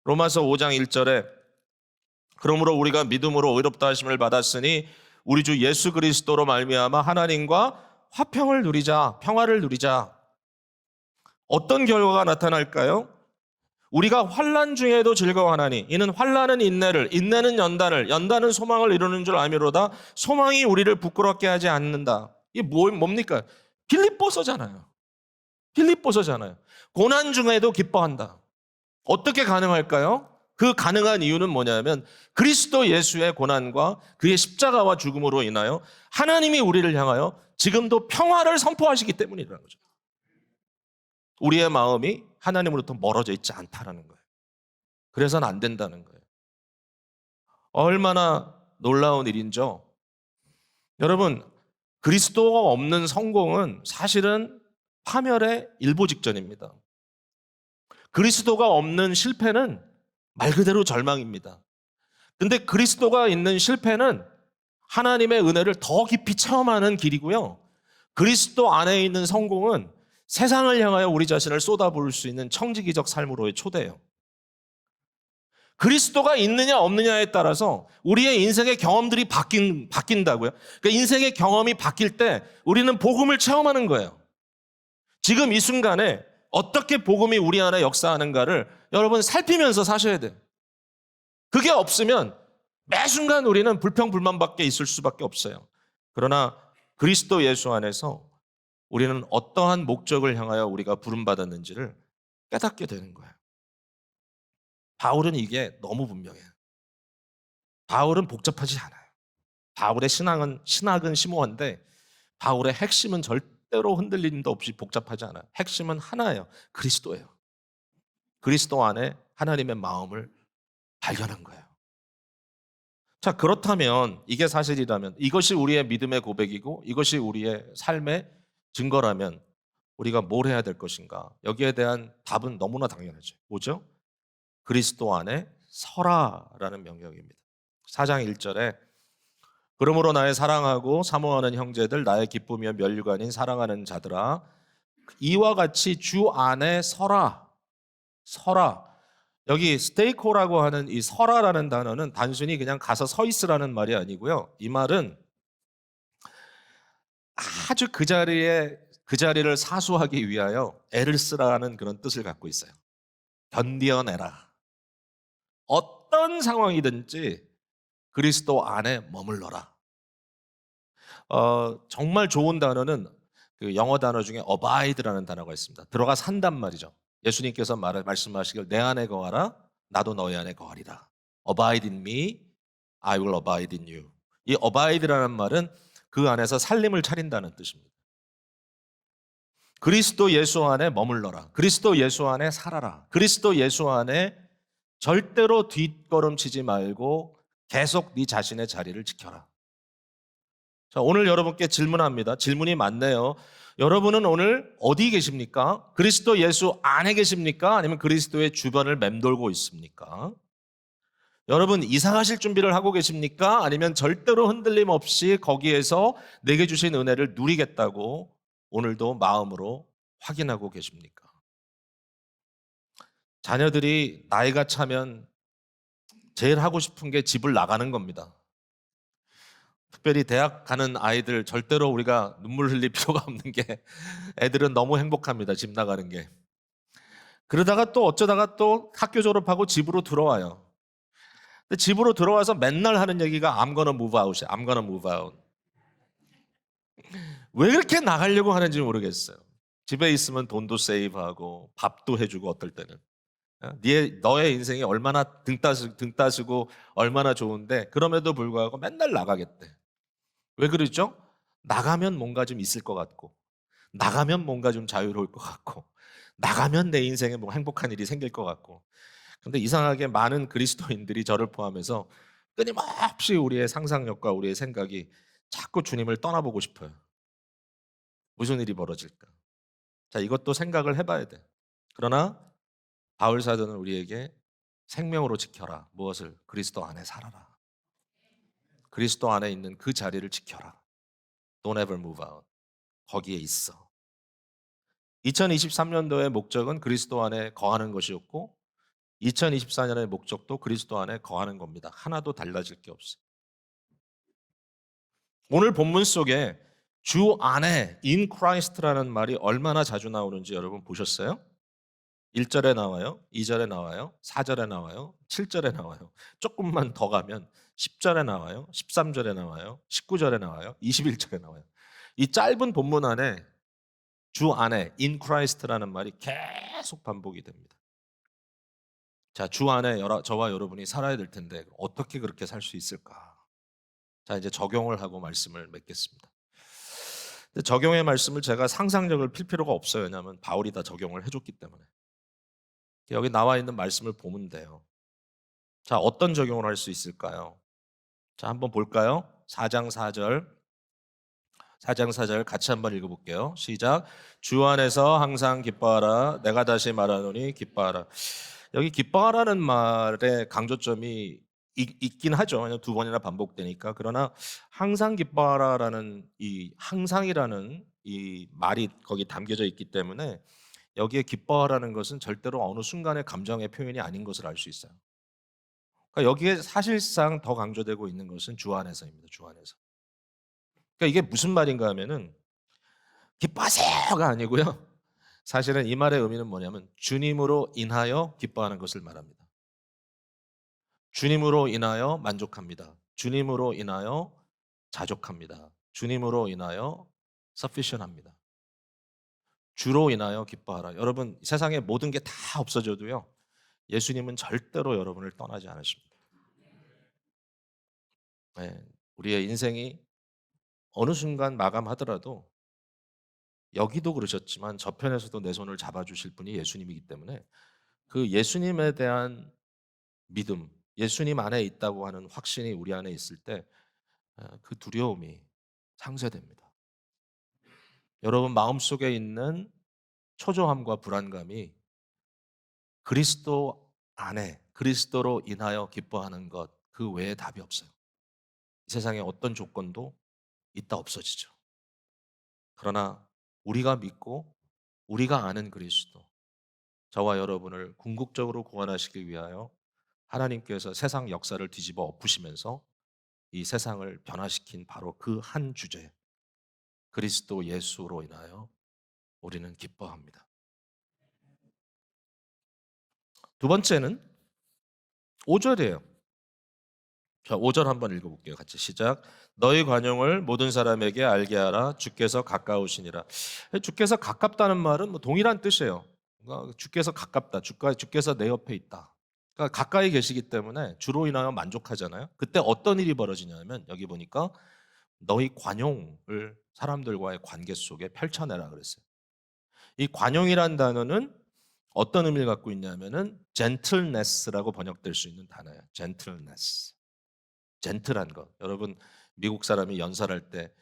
로마서 5장 1절에 그러므로 우리가 믿음으로 의롭다 하심을 받았으니 우리 주 예수 그리스도로 말미암아 하나님과 화평을 누리자, 평화를 누리자. 어떤 결과가 나타날까요? 우리가 환난 중에도 즐거워하나니 이는 환난은 인내를, 인내는 연단을, 연단은 소망을 이루는 줄 아미로다. 소망이 우리를 부끄럽게 하지 않는다. 이게 뭡니까? 빌립보서잖아요. 빌립보서잖아요. 고난 중에도 기뻐한다. 어떻게 가능할까요? 그 가능한 이유는 뭐냐면 그리스도 예수의 고난과 그의 십자가와 죽음으로 인하여 하나님이 우리를 향하여 지금도 평화를 선포하시기 때문이라는 거죠. 우리의 마음이 하나님으로부터 멀어져 있지 않다라는 거예요. 그래서는 안 된다는 거예요. 얼마나 놀라운 일인죠. 여러분, 그리스도가 없는 성공은 사실은 파멸의 일보 직전입니다. 그리스도가 없는 실패는 말 그대로 절망입니다. 근데 그리스도가 있는 실패는 하나님의 은혜를 더 깊이 체험하는 길이고요. 그리스도 안에 있는 성공은 세상을 향하여 우리 자신을 쏟아부을 수 있는 청지기적 삶으로의 초대예요. 그리스도가 있느냐 없느냐에 따라서 우리의 인생의 경험들이 바뀐다고요. 그러니까 인생의 경험이 바뀔 때 우리는 복음을 체험하는 거예요. 지금 이 순간에 어떻게 복음이 우리 안에 역사하는가를 여러분 살피면서 사셔야 돼요. 그게 없으면 매 순간 우리는 불평불만밖에 있을 수밖에 없어요. 그러나 그리스도 예수 안에서 우리는 어떠한 목적을 향하여 우리가 부름받았는지를 깨닫게 되는 거예요. 바울은 이게 너무 분명해요. 바울은 복잡하지 않아요. 바울의 신학은 심오한데 바울의 핵심은 절대로 흔들림도 없이 복잡하지 않아요. 핵심은 하나예요. 그리스도예요. 그리스도 안에 하나님의 마음을 발견한 거예요. 자, 그렇다면 이게 사실이라면 이것이 우리의 믿음의 고백이고 이것이 우리의 삶의 증거라면 우리가 뭘 해야 될 것인가? 여기에 대한 답은 너무나 당연하죠. 뭐죠? 그리스도 안에 서라라는 명령입니다. 4장 1절에 그러므로 나의 사랑하고 사모하는 형제들 나의 기쁨이며 면류관인 사랑하는 자들아 이와 같이 주 안에 서라. 서라. 여기 스테이코라고 하는 이 서라라는 단어는 단순히 그냥 가서 서 있으라는 말이 아니고요. 이 말은 아주 그 자리를 사수하기 위하여 애를 쓰라는 그런 뜻을 갖고 있어요. 견디어내라. 어떤 상황이든지 그리스도 안에 머물러라. 정말 좋은 단어는 그 영어 단어 중에 abide라는 단어가 있습니다. 들어가 산단 말이죠. 예수님께서 말씀하시길 내 안에 거하라 나도 너희 안에 거하리라. Abide in me, I will abide in you. 이 abide라는 말은 그 안에서 살림을 차린다는 뜻입니다. 그리스도 예수 안에 머물러라. 그리스도 예수 안에 살아라. 그리스도 예수 안에 절대로 뒷걸음치지 말고 계속 네 자신의 자리를 지켜라. 자, 오늘 여러분께 질문합니다. 질문이 많네요. 여러분은 오늘 어디 계십니까? 그리스도 예수 안에 계십니까? 아니면 그리스도의 주변을 맴돌고 있습니까? 여러분 이사 가실 준비를 하고 계십니까? 아니면 절대로 흔들림 없이 거기에서 내게 주신 은혜를 누리겠다고 오늘도 마음으로 확인하고 계십니까? 자녀들이 나이가 차면 제일 하고 싶은 게 집을 나가는 겁니다. 특별히 대학 가는 아이들 절대로 우리가 눈물 흘릴 필요가 없는 게 애들은 너무 행복합니다. 집 나가는 게. 그러다가 또 어쩌다가 또 학교 졸업하고 집으로 들어와요. 근데 집으로 들어와서 맨날 하는 얘기가 I'm gonna move out이야. I'm gonna move out. 왜 그렇게 나가려고 하는지 모르겠어요. 집에 있으면 돈도 세이브하고 밥도 해주고 어떨 때는. 너의 인생이 얼마나 등 따시고 얼마나 좋은데 그럼에도 불구하고 맨날 나가겠대. 왜 그러죠? 나가면 뭔가 좀 있을 것 같고 나가면 뭔가 좀 자유로울 것 같고 나가면 내 인생에 뭐 행복한 일이 생길 것 같고 근데 이상하게 많은 그리스도인들이 저를 포함해서 끊임없이 우리의 상상력과 우리의 생각이 자꾸 주님을 떠나보고 싶어요. 무슨 일이 벌어질까? 자, 이것도 생각을 해봐야 돼. 그러나 바울 사도는 우리에게 생명으로 지켜라. 무엇을? 그리스도 안에 살아라. 그리스도 안에 있는 그 자리를 지켜라. Don't ever move out. 거기에 있어. 2023년도의 목적은 그리스도 안에 거하는 것이었고 2024년의 목적도 그리스도 안에 거하는 겁니다. 하나도 달라질 게 없어요. 오늘 본문 속에 주 안에 in Christ라는 말이 얼마나 자주 나오는지 여러분 보셨어요? 1절에 나와요. 2절에 나와요. 4절에 나와요. 7절에 나와요. 조금만 더 가면 10절에 나와요. 13절에 나와요. 19절에 나와요. 21절에 나와요. 이 짧은 본문 안에 주 안에 in Christ라는 말이 계속 반복이 됩니다. 자, 주 안에 저와 여러분이 살아야 될 텐데 어떻게 그렇게 살 수 있을까? 자, 이제 적용을 하고 말씀을 맺겠습니다. 근데 적용의 말씀을 제가 상상력을 필 필요가 없어요. 왜냐하면 바울이 다 적용을 해줬기 때문에. 여기 나와 있는 말씀을 보면 돼요. 자, 어떤 적용을 할 수 있을까요? 자, 한번 볼까요? 4장 4절. 4장 4절 같이 한번 읽어볼게요. 시작. 주 안에서 항상 기뻐하라. 내가 다시 말하노니 기뻐하라. 여기 기뻐하라는 말의 강조점이 있긴 하죠. 왜냐하면 두 번이나 반복되니까. 그러나 항상 기뻐하라라는 이 항상이라는 이 말이 거기 담겨져 있기 때문에 여기에 기뻐하라는 것은 절대로 어느 순간의 감정의 표현이 아닌 것을 알 수 있어요. 그러니까 여기에 사실상 더 강조되고 있는 것은 주 안에서입니다. 주 안에서. 그러니까 이게 무슨 말인가 하면은 기뻐하세요가 아니고요. 사실은 이 말의 의미는 뭐냐면 주님으로 인하여 기뻐하는 것을 말합니다. 주님으로 인하여 만족합니다. 주님으로 인하여 자족합니다. 주님으로 인하여 sufficient합니다. 주로 인하여 기뻐하라. 여러분, 세상의 모든 게 다 없어져도요. 예수님은 절대로 여러분을 떠나지 않으십니다. 네, 우리의 인생이 어느 순간 마감하더라도 여기도 그러셨지만 저편에서도 내 손을 잡아주실 분이 예수님이기 때문에 그 예수님에 대한 믿음, 예수님 안에 있다고 하는 확신이 우리 안에 있을 때 그 두려움이 상쇄됩니다. 여러분 마음속에 있는 초조함과 불안감이 그리스도 안에 그리스도로 인하여 기뻐하는 것 그 외에 답이 없어요. 이 세상에 어떤 조건도 있다 없어지죠. 그러나 우리가 믿고 우리가 아는 그리스도 저와 여러분을 궁극적으로 구원하시기 위하여 하나님께서 세상 역사를 뒤집어 엎으시면서 이 세상을 변화시킨 바로 그 한 주제 그리스도 예수로 인하여 우리는 기뻐합니다. 두 번째는 5절이에요. 자, 5절 한번 읽어볼게요. 같이 시작. 너희 관용을 모든 사람에게 알게 하라. 주께서 가까우시니라. 주께서 가깝다는 말은 뭐 동일한 뜻이에요. 그러니까 주께서 가깝다. 주께서 내 옆에 있다. 그러니까 가까이 계시기 때문에 주로 인하여 만족하잖아요. 그때 어떤 일이 벌어지냐면 여기 보니까 너희 관용을 사람들과의 관계 속에 펼쳐내라 그랬어요. 이 관용이란 단어는 어떤 의미를 갖고 있냐면은 gentleness라고 번역될 수 있는 단어예요. gentleness. 젠틀한 것. 여러분 미국 사람이 연설할 때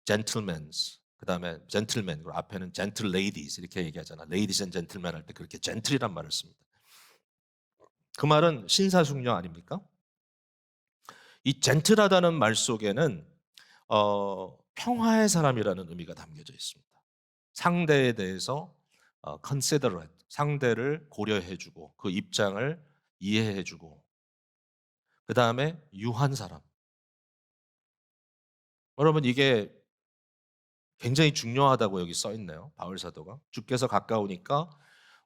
gentlemans 그다음에 gentleman 그리고 앞에는 gentle ladies 이렇게 얘기하잖아. ladies and gentlemen 할 때 그렇게 gentle이란 말을 씁니다. 그 말은 신사숙녀 아닙니까? 이 젠틀하다는 말 속에는 평화의 사람이라는 의미가 담겨져 있습니다. 상대에 대해서 considerate, 상대를 고려해주고 그 입장을 이해해주고 그 다음에 유한 사람. 여러분 이게 굉장히 중요하다고 여기 써 있네요. 바울 사도가 주께서 가까우니까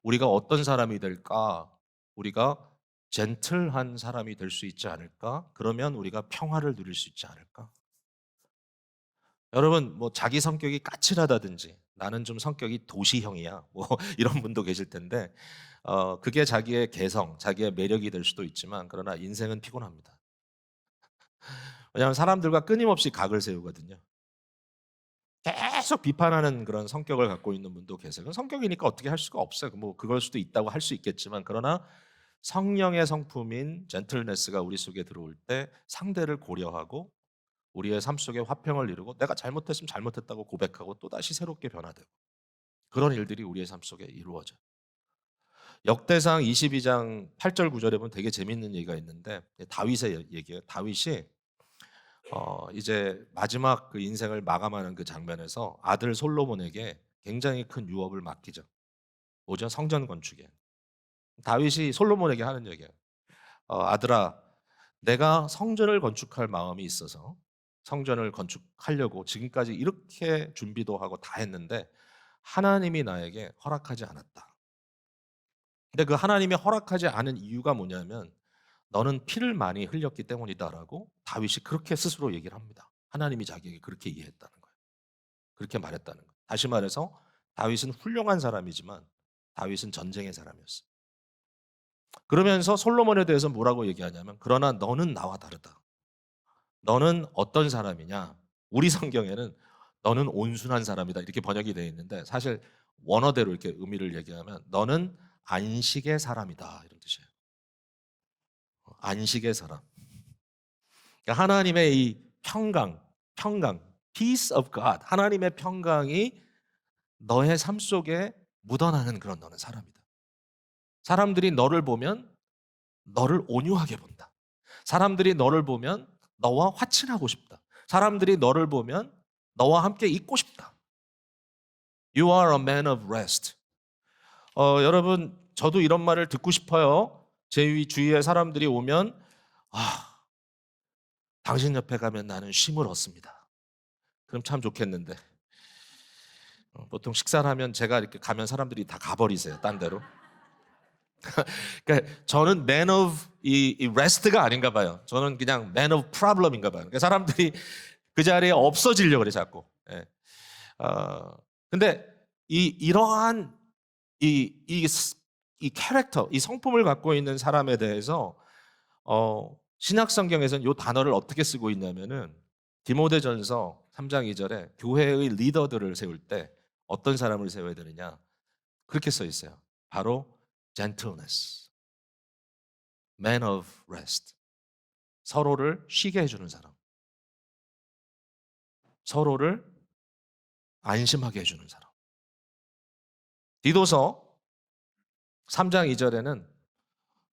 우리가 어떤 사람이 될까? 우리가 젠틀한 사람이 될 수 있지 않을까? 그러면 우리가 평화를 누릴 수 있지 않을까? 여러분 뭐 자기 성격이 까칠하다든지 나는 좀 성격이 도시형이야. 뭐 이런 분도 계실 텐데 그게 자기의 개성, 자기의 매력이 될 수도 있지만 그러나 인생은 피곤합니다. 왜냐하면 사람들과 끊임없이 각을 세우거든요. 계속 비판하는 그런 성격을 갖고 있는 분도 계세요. 그건 성격이니까 어떻게 할 수가 없어요. 뭐 그럴 수도 있다고 할 수 있겠지만 그러나 성령의 성품인 젠틀네스가 우리 속에 들어올 때 상대를 고려하고 우리의 삶 속에 화평을 이루고 내가 잘못했으면 잘못했다고 고백하고 또다시 새롭게 변화되고 그런 일들이 우리의 삶 속에 이루어져요. 역대상 22장 8절 9절에 보면 되게 재밌는 얘기가 있는데 다윗의 얘기예요. 다윗이 이제 마지막 그 인생을 마감하는 그 장면에서 아들 솔로몬에게 굉장히 큰 유업을 맡기죠. 뭐죠? 성전 건축에. 다윗이 솔로몬에게 하는 얘기예요. 아들아, 내가 성전을 건축할 마음이 있어서 성전을 건축하려고 지금까지 이렇게 준비도 하고 다 했는데 하나님이 나에게 허락하지 않았다. 근데 그 하나님이 허락하지 않은 이유가 뭐냐면 너는 피를 많이 흘렸기 때문이다라고 다윗이 그렇게 스스로 얘기를 합니다. 하나님이 자기에게 그렇게 이해했다는 거예요. 그렇게 말했다는 거예요. 다시 말해서 다윗은 훌륭한 사람이지만 다윗은 전쟁의 사람이었어요. 그러면서 솔로몬에 대해서 뭐라고 얘기하냐면 그러나 너는 나와 다르다. 너는 어떤 사람이냐? 우리 성경에는 너는 온순한 사람이다 이렇게 번역이 되어 있는데 사실 원어대로 이렇게 의미를 얘기하면 너는 안식의 사람이다 이런 뜻이에요. 안식의 사람. 그러니까 하나님의 이 평강, peace of God, 하나님의 평강이 너의 삶 속에 묻어나는 그런 너는 사람이다. 사람들이 너를 보면 너를 온유하게 본다. 사람들이 너를 보면 너와 화친하고 싶다. 사람들이 너를 보면 너와 함께 있고 싶다. You are a man of rest. 여러분, 저도 이런 말을 듣고 싶어요. 제 주위에 사람들이 오면, 당신 옆에 가면 나는 쉼을 얻습니다. 그럼 참 좋겠는데. 보통 식사를 하면 제가 이렇게 가면 사람들이 다 가버리세요. 딴 데로. 그러니까 저는 man of 이 rest가 아닌가 봐요. 저는 그냥 man of problem인가 봐요. 그러니까 사람들이 그 자리에 없어지려고 그래 자꾸. 예. 어, 근데 이러한 이, 이, 이 캐릭터, 이 성품을 갖고 있는 사람에 대해서 신약 성경에서는 이 단어를 어떻게 쓰고 있냐면은 디모데전서 3장 2절에 교회의 리더들을 세울 때 어떤 사람을 세워야 되느냐 그렇게 써 있어요. 바로 gentleness, man of rest. 서로를 쉬게 해주는 사람, 서로를 안심하게 해주는 사람. 디도서 3장 2절에는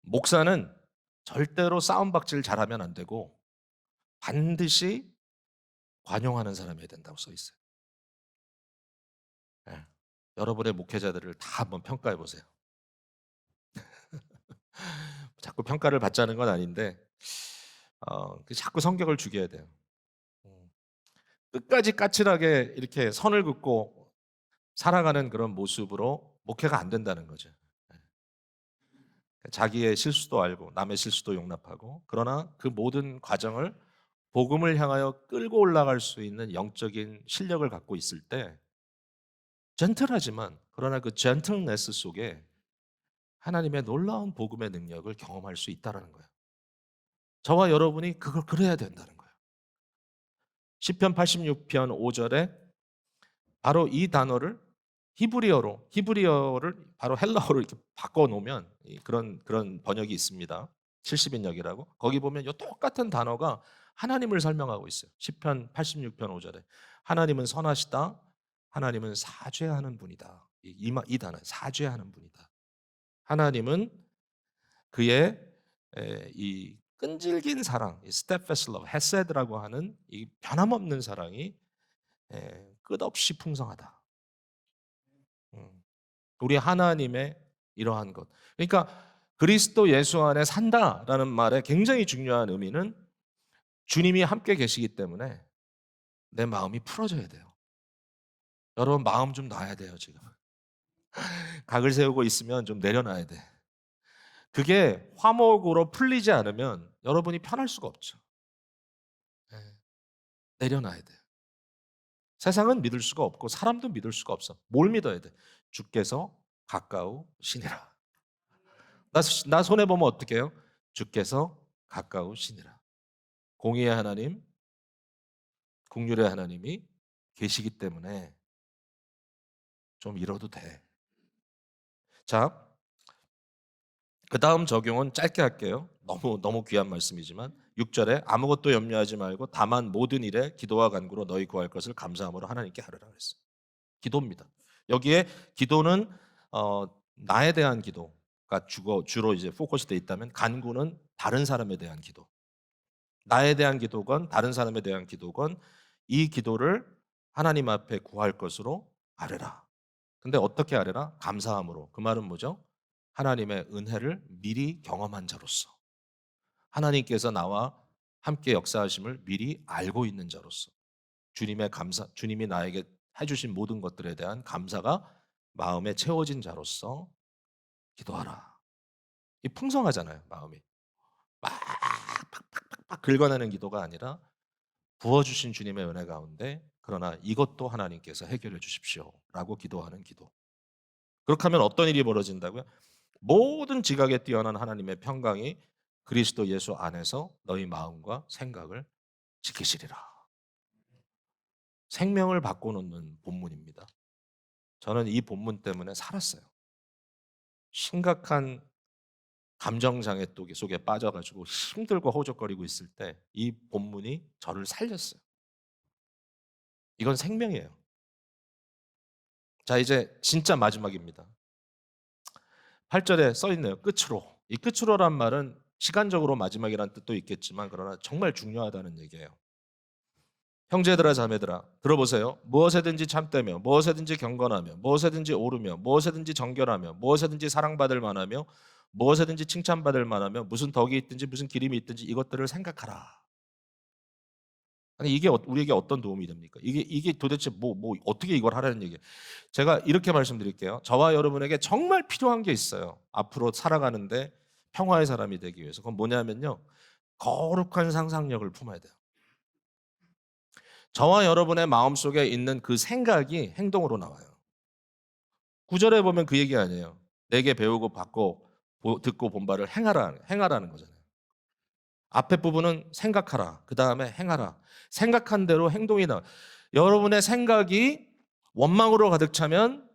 목사는 절대로 싸움박질 잘하면 안 되고 반드시 관용하는 사람이어야 된다고 써 있어요. 예. 여러분의 목회자들을 다 한번 평가해 보세요. 자꾸 평가를 받자는 건 아닌데 자꾸 성격을 죽여야 돼요. 음. 끝까지 까칠하게 이렇게 선을 긋고 살아가는 그런 모습으로 목회가 안 된다는 거죠. 예. 자기의 실수도 알고 남의 실수도 용납하고 그러나 그 모든 과정을 복음을 향하여 끌고 올라갈 수 있는 영적인 실력을 갖고 있을 때 젠틀하지만 그러나 그 젠틀네스 속에 하나님의 놀라운 복음의 능력을 경험할 수 있다는 거예요. 저와 여러분이 그걸 그래야 된다는 거예요. 시편 86편 5절에 바로 이 단어를 히브리어를 바로 헬라어로 이렇게 바꿔 놓으면 그런 번역이 있습니다. 70인역이라고. 거기 보면 이 똑같은 단어가 하나님을 설명하고 있어요. 시편 86편 5절에 하나님은 선하시다. 하나님은 사죄하는 분이다. 이 단어 사죄하는 분이다. 하나님은 그의 이 끈질긴 사랑, 이 steadfast love, 헤세드라고 하는 이 변함없는 사랑이 끝없이 풍성하다. 우리 하나님의 이러한 것. 그러니까 그리스도 예수 안에 산다라는 말의 굉장히 중요한 의미는 주님이 함께 계시기 때문에 내 마음이 풀어져야 돼요. 여러분 마음 좀 놔야 돼요 지금. 각을 세우고 있으면 좀 내려놔야 돼. 그게 화목으로 풀리지 않으면 여러분이 편할 수가 없죠. 예. 내려놔야 돼. 세상은 믿을 수가 없고 사람도 믿을 수가 없어. 뭘 믿어야 돼? 주께서 가까우시니라. 나 손해 보면 어떻게 해요? 주께서 가까우시니라. 공의의 하나님, 긍휼의 하나님이 계시기 때문에 좀 잃어도 돼. 자, 그다음 적용은 짧게 할게요. 너무 귀한 말씀이지만 6절에 아무것도 염려하지 말고 다만 모든 일에 기도와 간구로 너희 구할 것을 감사함으로 하나님께 하르라 그랬어요. 기도입니다. 여기에 기도는 나에 대한 기도가 주로 이제 포커스돼 있다면 간구는 다른 사람에 대한 기도. 나에 대한 기도건 다른 사람에 대한 기도건 이 기도를 하나님 앞에 구할 것으로 아뢰라. 근데 어떻게 아뢰라? 감사함으로. 그 말은 뭐죠? 하나님의 은혜를 미리 경험한 자로서. 하나님께서 나와 함께 역사하심을 미리 알고 있는 자로서. 주님이 나에게 해주신 모든 것들에 대한 감사가 마음에 채워진 자로서 기도하라. 이 풍성하잖아요, 마음이. 막 팍팍팍팍 긁어내는 기도가 아니라 부어주신 주님의 은혜 가운데 그러나 이것도 하나님께서 해결해 주십시오라고 기도하는 기도. 그렇게 하면 어떤 일이 벌어진다고요? 모든 지각에 뛰어난 하나님의 평강이 그리스도 예수 안에서 너희 마음과 생각을 지키시리라. 생명을 바꿔놓는 본문입니다. 저는 이 본문 때문에 살았어요. 심각한 감정장애 속에 빠져가지고 힘들고 허우적거리고 있을 때 이 본문이 저를 살렸어요. 이건 생명이에요. 자, 이제 진짜 마지막입니다. 8절에 써 있네요. 끝으로. 이 끝으로란 말은 시간적으로 마지막이라는 뜻도 있겠지만 그러나 정말 중요하다는 얘기예요. 형제들아 자매들아 들어보세요. 무엇에든지 참되며 무엇에든지 경건하며 무엇에든지 오르며 무엇에든지 정결하며 무엇에든지 사랑받을 만하며 무엇에든지 칭찬받을 만하며 무슨 덕이 있든지 무슨 기림이 있든지 이것들을 생각하라. 아니 이게 우리에게 어떤 도움이 됩니까? 이게 도대체 뭐 어떻게 이걸 하라는 얘기예요. 제가 이렇게 말씀드릴게요. 저와 여러분에게 정말 필요한 게 있어요. 앞으로 살아가는데 평화의 사람이 되기 위해서. 그건 뭐냐면요. 거룩한 상상력을 품어야 돼요. 저와 여러분의 마음속에 있는 그 생각이 행동으로 나와요. 9절에 보면 그 얘기 아니에요. 내게 배우고 받고 듣고 본 바를 행하라는 거잖아요. 앞에 부분은 생각하라. 그 다음에 행하라. 생각한 대로 행동이 나와요. 여러분의 생각이 원망으로 가득 차면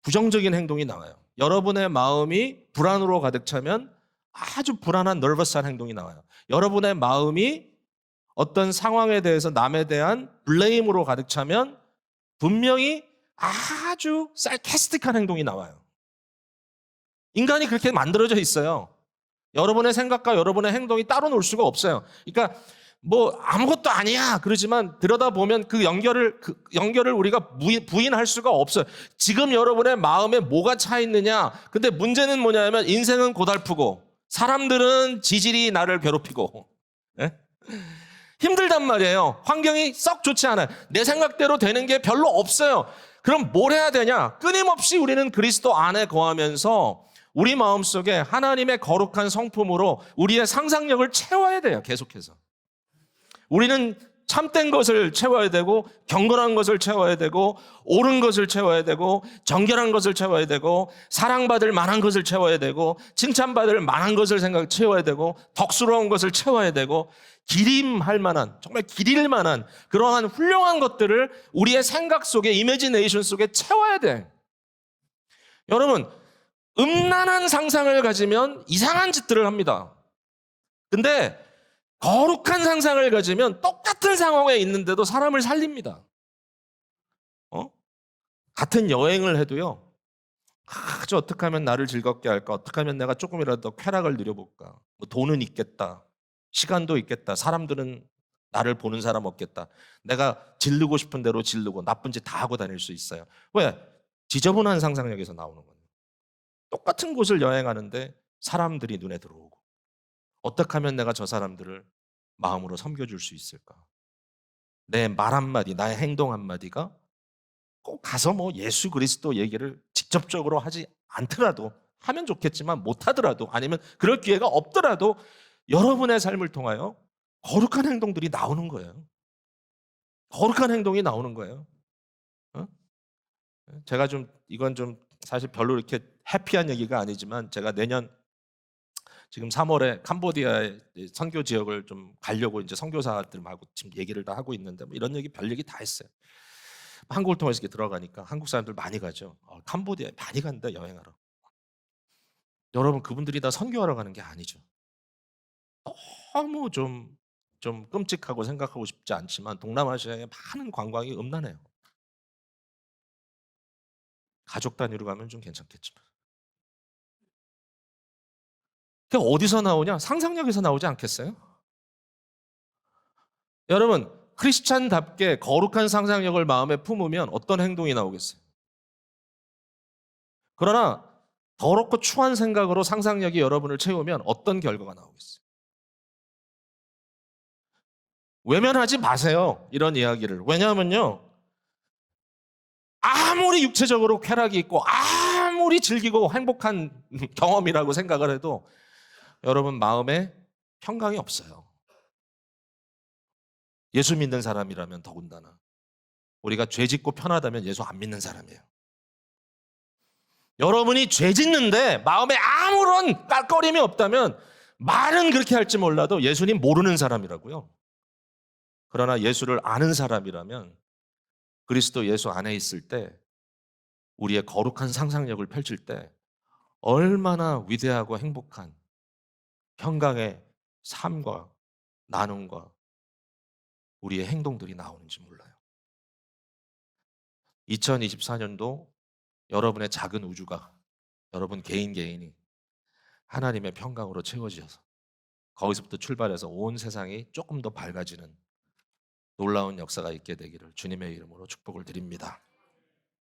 부정적인 행동이 나와요. 여러분의 마음이 불안으로 가득 차면 아주 불안한 nervous한 행동이 나와요. 여러분의 마음이 어떤 상황에 대해서 남에 대한 블레임으로 가득 차면 분명히 아주 sarcastic한 행동이 나와요. 인간이 그렇게 만들어져 있어요. 여러분의 생각과 여러분의 행동이 따로 놀 수가 없어요. 그러니까 뭐 아무것도 아니야 그러지만 들여다보면 그 연결을 우리가 부인할 수가 없어요. 지금 여러분의 마음에 뭐가 차 있느냐. 근데 문제는 뭐냐면 인생은 고달프고 사람들은 지질이 나를 괴롭히고 예? 힘들단 말이에요. 환경이 썩 좋지 않아요. 내 생각대로 되는 게 별로 없어요. 그럼 뭘 해야 되냐? 끊임없이 우리는 그리스도 안에 거하면서 우리 마음속에 하나님의 거룩한 성품으로 우리의 상상력을 채워야 돼요. 계속해서. 우리는 참된 것을 채워야 되고 경건한 것을 채워야 되고 옳은 것을 채워야 되고 정결한 것을 채워야 되고 사랑받을 만한 것을 채워야 되고 칭찬받을 만한 것을 채워야 되고 덕스러운 것을 채워야 되고 기림할 만한 정말 기릴 만한 그러한 훌륭한 것들을 우리의 생각 속에 이미지네이션 속에 채워야 돼. 여러분 음란한 상상을 가지면 이상한 짓들을 합니다. 근데 거룩한 상상을 가지면 똑같은 상황에 있는데도 사람을 살립니다. 같은 여행을 해도요. 아주 어떻게 하면 나를 즐겁게 할까? 어떻게 하면 내가 조금이라도 쾌락을 누려볼까? 뭐 돈은 있겠다. 시간도 있겠다. 사람들은 나를 보는 사람 없겠다. 내가 지르고 싶은 대로 지르고 나쁜 짓 다 하고 다닐 수 있어요. 왜? 지저분한 상상력에서 나오는 거예요. 똑같은 곳을 여행하는데 사람들이 눈에 들어오고 어떻게 하면 내가 저 사람들을 마음으로 섬겨줄 수 있을까? 내 말 한마디, 나의 행동 한마디가 꼭 가서 뭐 예수 그리스도 얘기를 직접적으로 하지 않더라도 하면 좋겠지만 못하더라도 아니면 그럴 기회가 없더라도 여러분의 삶을 통하여 거룩한 행동들이 나오는 거예요. 거룩한 행동이 나오는 거예요. 어? 제가 좀 이건 좀 사실 별로 이렇게 해피한 얘기가 아니지만 제가 내년 지금 3월에 캄보디아의 선교 지역을 좀 가려고 이제 선교사들하고 지금 얘기를 다 하고 있는데 뭐 이런 얘기 별 얘기 다 했어요. 한국을 통해서 이렇게 들어가니까 한국 사람들 많이 가죠. 캄보디아에 많이 간다 여행하러. 여러분 그분들이 다 선교하러 가는 게 아니죠. 너무 좀 끔찍하고 생각하고 싶지 않지만 동남아시아에 많은 관광이 음란해요. 가족 단위로 가면 좀 괜찮겠지만. 그게 어디서 나오냐? 상상력에서 나오지 않겠어요? 여러분, 크리스찬답게 거룩한 상상력을 마음에 품으면 어떤 행동이 나오겠어요? 그러나 더럽고 추한 생각으로 상상력이 여러분을 채우면 어떤 결과가 나오겠어요? 외면하지 마세요. 이런 이야기를. 왜냐하면요. 아무리 육체적으로 쾌락이 있고 아무리 즐기고 행복한 경험이라고 생각을 해도 여러분 마음에 평강이 없어요. 예수 믿는 사람이라면 더군다나. 우리가 죄 짓고 편하다면 예수 안 믿는 사람이에요. 여러분이 죄 짓는데 마음에 아무런 깔거림이 없다면 말은 그렇게 할지 몰라도 예수님 모르는 사람이라고요. 그러나 예수를 아는 사람이라면 그리스도 예수 안에 있을 때 우리의 거룩한 상상력을 펼칠 때 얼마나 위대하고 행복한 평강의 삶과 나눔과 우리의 행동들이 나오는지 몰라요. 2024년도 여러분의 작은 우주가 여러분 개인이 하나님의 평강으로 채워지셔서 거기서부터 출발해서 온 세상이 조금 더 밝아지는 놀라운 역사가 있게 되기를 주님의 이름으로 축복을 드립니다.